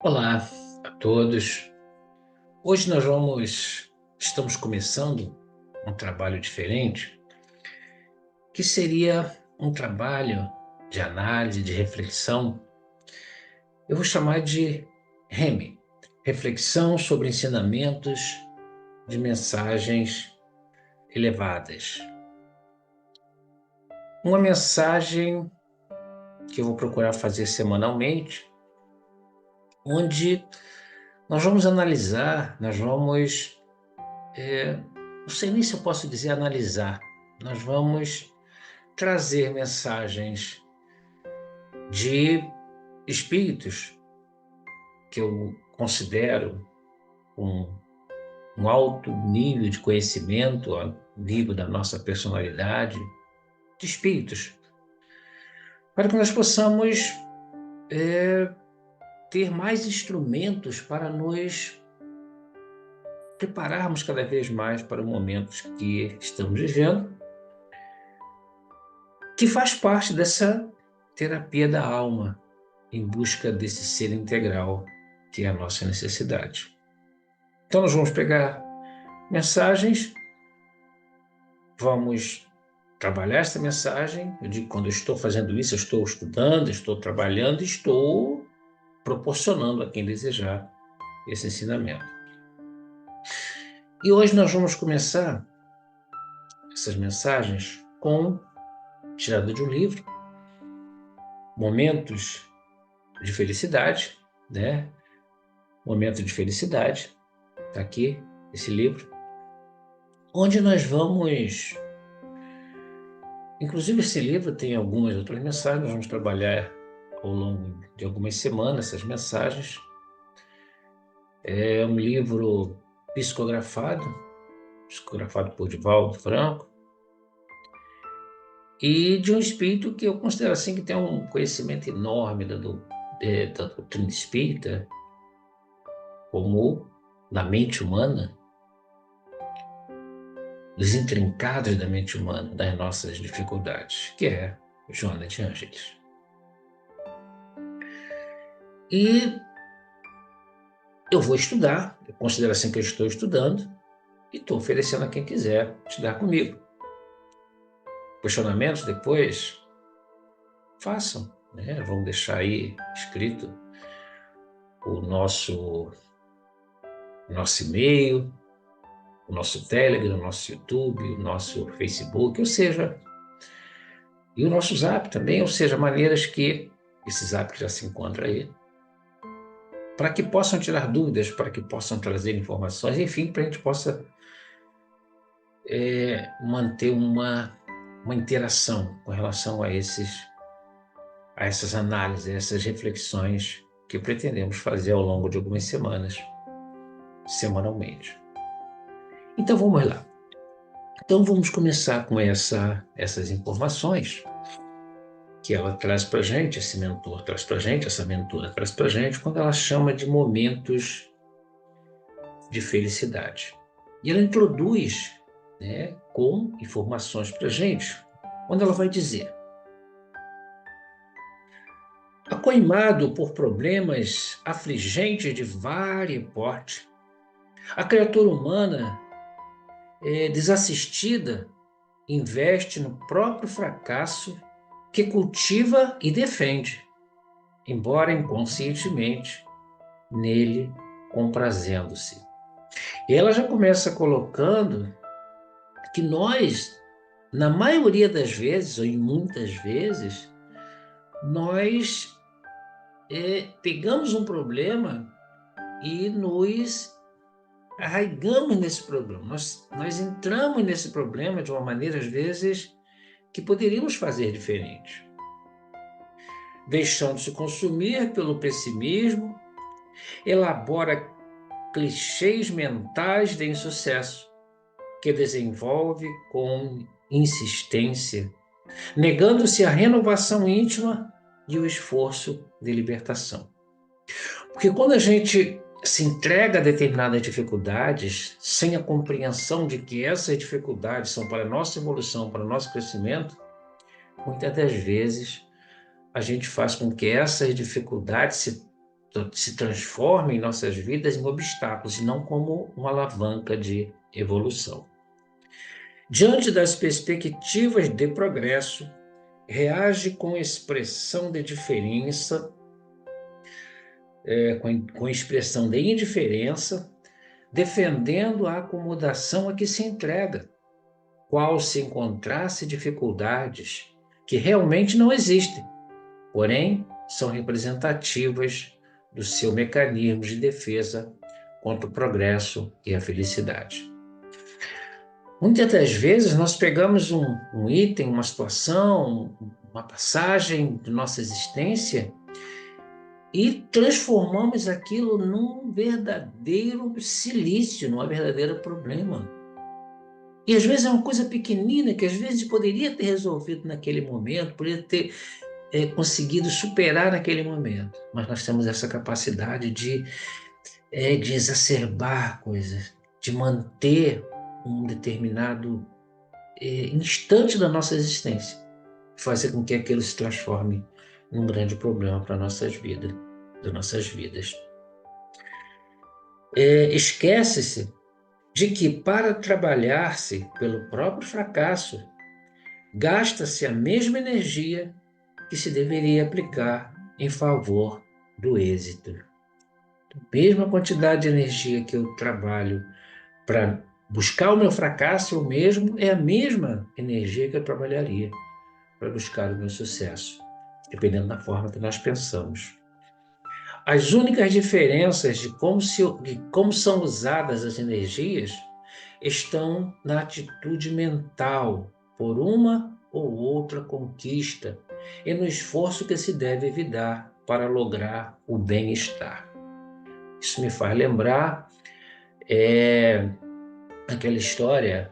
Olá a todos. Hoje estamos começando um trabalho diferente, que seria um trabalho de análise, de reflexão. Eu vou chamar de REME, Reflexão sobre Ensinamentos de Mensagens Elevadas. Uma mensagem que eu vou procurar fazer semanalmente, onde nós vamos analisar, não sei nem se eu posso dizer analisar, nós vamos trazer mensagens de espíritos que eu considero um, um alto nível de conhecimento, a nível da nossa personalidade, de espíritos, para que nós possamos ter mais instrumentos para nos prepararmos cada vez mais para os momentos que estamos vivendo, que faz parte dessa terapia da alma, em busca desse ser integral, que é a nossa necessidade. Então, nós vamos pegar mensagens, vamos trabalhar essa mensagem. Eu digo, quando eu estou fazendo isso, eu estou estudando, estou trabalhando, estou proporcionando a quem desejar esse ensinamento. E hoje nós vamos começar essas mensagens com tirada de um livro, Momentos de Felicidade, né? Momento de Felicidade, está aqui esse livro, onde nós vamos. Inclusive, esse livro tem algumas outras mensagens, nós vamos trabalhar ao longo de algumas semanas essas mensagens. É um livro psicografado por Divaldo Franco, e de um espírito que eu considero assim que tem um conhecimento enorme da doutrina espírita, como da mente humana, dos intrincados da mente humana, das nossas dificuldades, que é Joana de Ângeles. E eu vou estudar, eu considero assim que eu estou estudando, e estou oferecendo a quem quiser estudar comigo. Questionamentos depois, façam, né? Vamos deixar aí escrito o nosso e-mail, o nosso Telegram, o nosso YouTube, o nosso Facebook, ou seja, e o nosso Zap também, ou seja, maneiras que esse Zap já se encontra aí, para que possam tirar dúvidas, para que possam trazer informações, enfim, para a gente possa manter uma interação com relação a essas análises, a essas reflexões que pretendemos fazer ao longo de algumas semanas, semanalmente. Então vamos lá. Então vamos começar com essas informações que ela traz para a gente, esse mentor traz para a gente, essa mentora traz para a gente, quando ela chama de momentos de felicidade. E ela introduz, né, com informações para a gente, quando ela vai dizer: acoimado por problemas afligentes de vário porte, a criatura humana, desassistida, investe no próprio fracasso que cultiva e defende, embora inconscientemente, nele comprazendo-se. E ela já começa colocando que nós, na maioria das vezes, ou em muitas vezes, nós pegamos um problema e nos arraigamos nesse problema. Nós entramos nesse problema de uma maneira, às vezes, que poderíamos fazer diferente. Deixando-se consumir pelo pessimismo, elabora clichês mentais de insucesso, que desenvolve com insistência, negando-se a renovação íntima e o esforço de libertação. Porque quando a gente se entrega a determinadas dificuldades, sem a compreensão de que essas dificuldades são para a nossa evolução, para o nosso crescimento, muitas das vezes a gente faz com que essas dificuldades se se transformem em nossas vidas em obstáculos, e não como uma alavanca de evolução. Diante das perspectivas de progresso, reage com expressão de diferença, com expressão de indiferença, defendendo a acomodação a que se entrega, qual se encontrasse dificuldades que realmente não existem, porém são representativas do seu mecanismo de defesa contra o progresso e a felicidade. Muitas das vezes nós pegamos um item, uma situação, uma passagem de nossa existência e transformamos aquilo num verdadeiro silício, num verdadeiro problema. E às vezes é uma coisa pequenina que às vezes poderia ter resolvido naquele momento, poderia ter conseguido superar naquele momento. Mas nós temos essa capacidade de exacerbar coisas, de manter um determinado instante da nossa existência, fazer com que aquilo se transforme num grande problema para nossas vidas, das nossas vidas. Esquece-se de que para trabalhar-se pelo próprio fracasso, gasta-se a mesma energia que se deveria aplicar em favor do êxito. A mesma quantidade de energia que eu trabalho para buscar o meu fracasso, é a mesma energia que eu trabalharia para buscar o meu sucesso, dependendo da forma que nós pensamos. As únicas diferenças de como são usadas as energias estão na atitude mental por uma ou outra conquista e no esforço que se deve evitar para lograr o bem-estar. Isso me faz lembrar aquela história,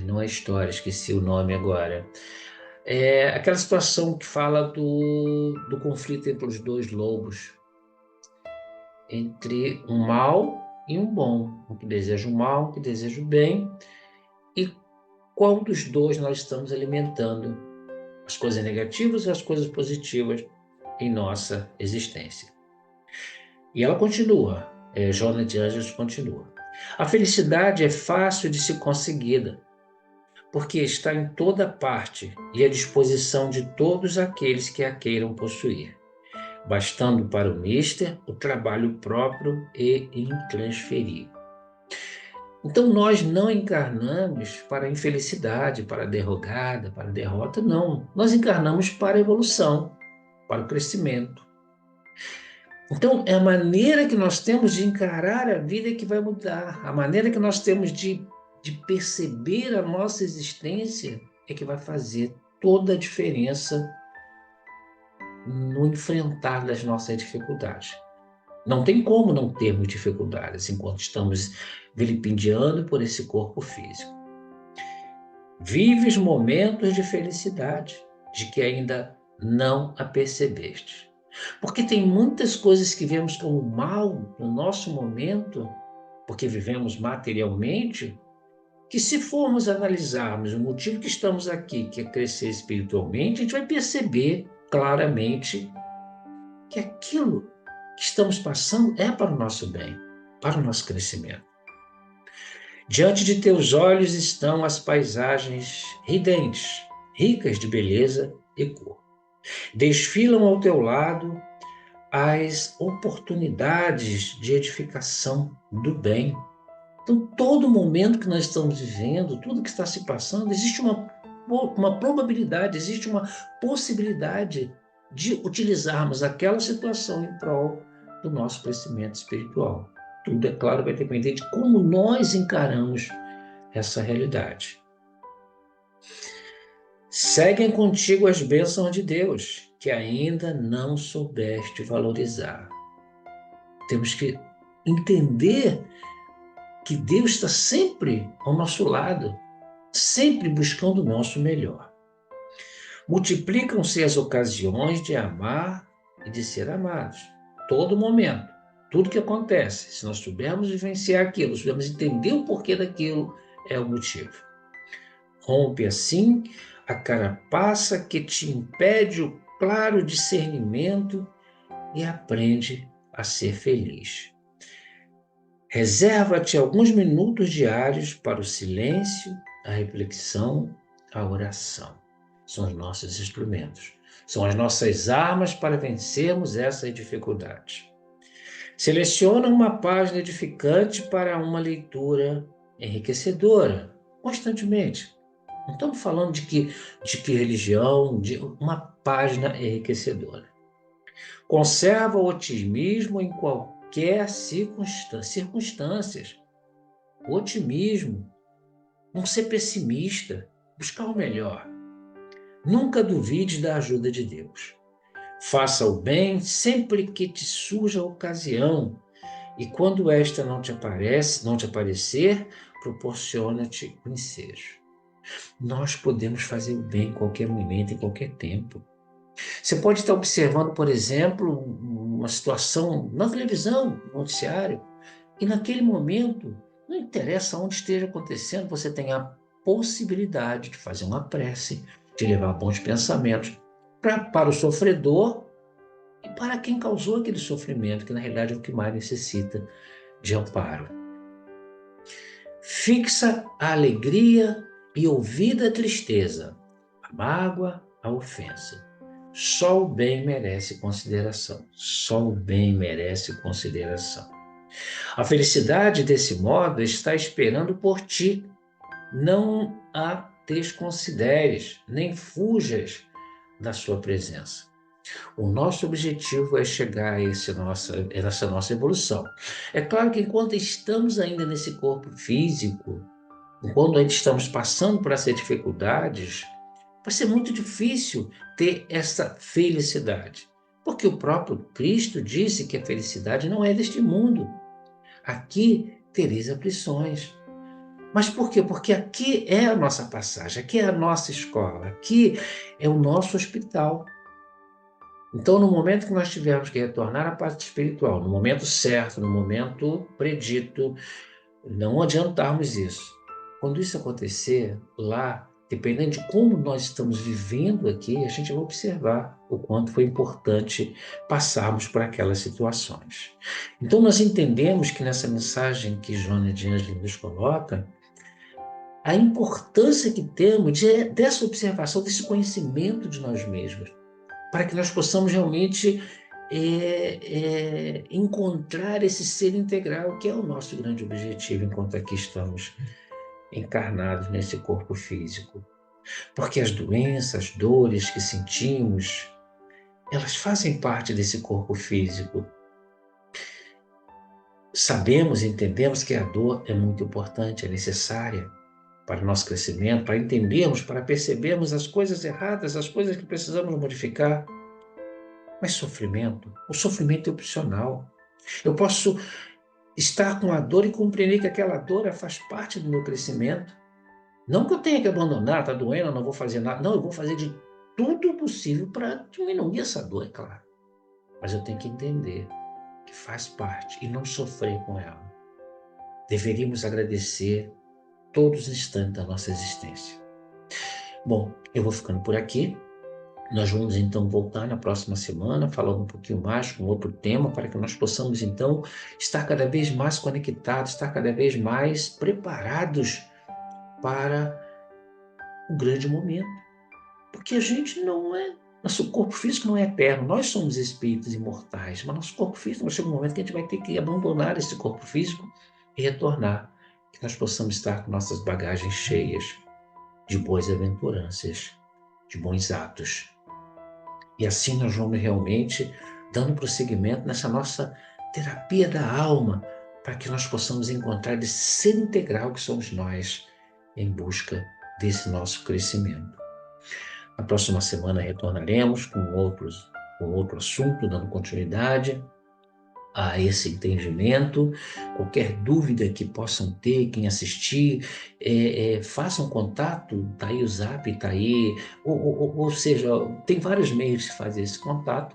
não é história, esqueci o nome agora. Aquela situação que fala do conflito entre os dois lobos, entre um mal e um bom, um que deseja o mal, um que deseja o bem, e qual dos dois nós estamos alimentando, as coisas negativas ou as coisas positivas em nossa existência. E ela continua, Joana de Ângeles continua. A felicidade é fácil de ser conseguida, porque está em toda parte e à disposição de todos aqueles que a queiram possuir, bastando para o mister o trabalho próprio e intransferível. Então nós não encarnamos para a infelicidade, para a derrota, para a derrota, não. Nós encarnamos para a evolução, para o crescimento. Então é a maneira que nós temos de encarar a vida que vai mudar, a maneira que nós temos de perceber a nossa existência é que vai fazer toda a diferença no enfrentar das nossas dificuldades. Não tem como não termos dificuldades enquanto estamos vilipendiando por esse corpo físico. Vives momentos de felicidade, de que ainda não a percebeste. Porque tem muitas coisas que vemos como mal no nosso momento, porque vivemos materialmente, que se formos analisarmos o motivo que estamos aqui, que é crescer espiritualmente, a gente vai perceber claramente que aquilo que estamos passando é para o nosso bem, para o nosso crescimento. Diante de teus olhos estão as paisagens ridentes, ricas de beleza e cor. Desfilam ao teu lado as oportunidades de edificação do bem. Então, todo momento que nós estamos vivendo, tudo que está se passando, existe uma probabilidade, existe uma possibilidade de utilizarmos aquela situação em prol do nosso crescimento espiritual. Tudo, é claro, vai depender de como nós encaramos essa realidade. Seguem contigo as bênçãos de Deus, que ainda não soubeste valorizar. Temos que entender que Deus está sempre ao nosso lado, sempre buscando o nosso melhor. Multiplicam-se as ocasiões de amar e de ser amados. Todo momento, tudo que acontece, se nós soubermos vivenciar aquilo, soubermos entender o porquê daquilo, é o motivo. Rompe assim a carapaça que te impede o claro discernimento e aprende a ser feliz. Reserva-te alguns minutos diários para o silêncio, a reflexão, a oração. São os nossos instrumentos. São as nossas armas para vencermos essas dificuldades. Seleciona uma página edificante para uma leitura enriquecedora, constantemente. Não estamos falando de que religião, de uma página enriquecedora. Conserva o otimismo em qualquer circunstâncias. O otimismo, não ser pessimista, buscar o melhor. Nunca duvide da ajuda de Deus. Faça o bem sempre que te surja a ocasião, e quando esta não te aparecer, proporciona-te o ensejo. Nós podemos fazer o bem em qualquer momento, em qualquer tempo. Você pode estar observando, por exemplo, uma situação na televisão, no noticiário, e naquele momento, não interessa onde esteja acontecendo, você tem a possibilidade de fazer uma prece, de levar bons pensamentos para o sofredor e para quem causou aquele sofrimento, que na realidade é o que mais necessita de amparo. Fixa a alegria e ouvida a tristeza, a mágoa, a ofensa. Só o bem merece consideração. Só o bem merece consideração. A felicidade, desse modo, está esperando por ti. Não a desconsideres, nem fujas da sua presença. O nosso objetivo é chegar a essa nossa evolução. É claro que enquanto estamos ainda nesse corpo físico, enquanto ainda estamos passando por essas dificuldades, vai ser muito difícil ter essa felicidade. Porque o próprio Cristo disse que a felicidade não é deste mundo. Aqui tereis aflições. Mas por quê? Porque aqui é a nossa passagem, aqui é a nossa escola, aqui é o nosso hospital. Então, no momento que nós tivermos que retornar à parte espiritual, no momento certo, no momento predito, não adiantarmos isso. Quando isso acontecer, lá, dependendo de como nós estamos vivendo aqui, a gente vai observar o quanto foi importante passarmos por aquelas situações. Então, nós entendemos que nessa mensagem que Joana de Ângeles nos coloca, a importância que temos dessa observação, desse conhecimento de nós mesmos, para que nós possamos realmente encontrar esse ser integral, que é o nosso grande objetivo enquanto aqui estamos encarnados nesse corpo físico. Porque as doenças, as dores que sentimos, elas fazem parte desse corpo físico. Sabemos, entendemos que a dor é muito importante, é necessária para o nosso crescimento, para entendermos, para percebermos as coisas erradas, as coisas que precisamos modificar. Mas o sofrimento é opcional. Eu posso estar com a dor e compreender que aquela dor faz parte do meu crescimento. Não que eu tenha que abandonar, está doendo, eu não vou fazer nada. Não, eu vou fazer de tudo possível para diminuir essa dor, é claro. Mas eu tenho que entender que faz parte e não sofrer com ela. Deveríamos agradecer todos os instantes da nossa existência. Bom, eu vou ficando por aqui. Nós vamos então voltar na próxima semana, falando um pouquinho mais com outro tema, para que nós possamos então estar cada vez mais conectados, estar cada vez mais preparados para o grande momento. Porque a gente não é, nosso corpo físico não é eterno, nós somos espíritos imortais, mas nosso corpo físico vai chegar um momento que a gente vai ter que abandonar esse corpo físico e retornar, que nós possamos estar com nossas bagagens cheias de boas aventuranças, de bons atos. E assim nós vamos realmente dando prosseguimento nessa nossa terapia da alma, para que nós possamos encontrar esse ser integral que somos nós, em busca desse nosso crescimento. Na próxima semana retornaremos com outro assunto, dando continuidade a esse entendimento. Qualquer dúvida que possam ter, quem assistir, façam contato, está aí o Zap, está aí, ou seja, tem vários meios de fazer esse contato,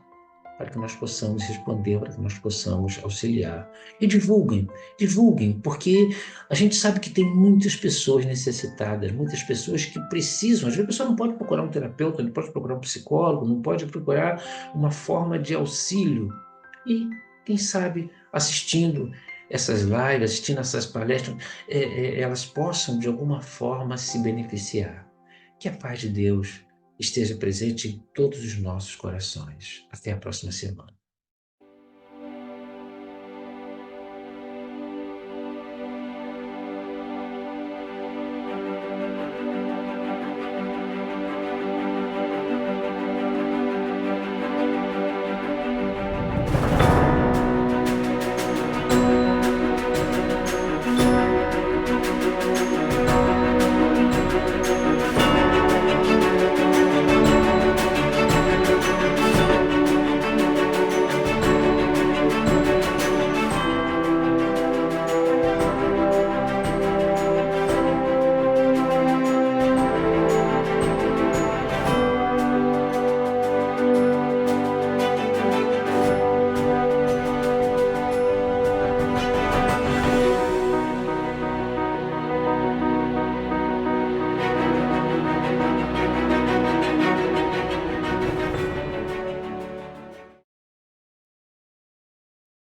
para que nós possamos responder, para que nós possamos auxiliar. E divulguem, divulguem, porque a gente sabe que tem muitas pessoas necessitadas, muitas pessoas que precisam. Às vezes a pessoa não pode procurar um terapeuta, não pode procurar um psicólogo, não pode procurar uma forma de auxílio. E, quem sabe, assistindo essas lives, assistindo essas palestras, elas possam, de alguma forma, se beneficiar. Que a paz de Deus esteja presente em todos os nossos corações. Até a próxima semana.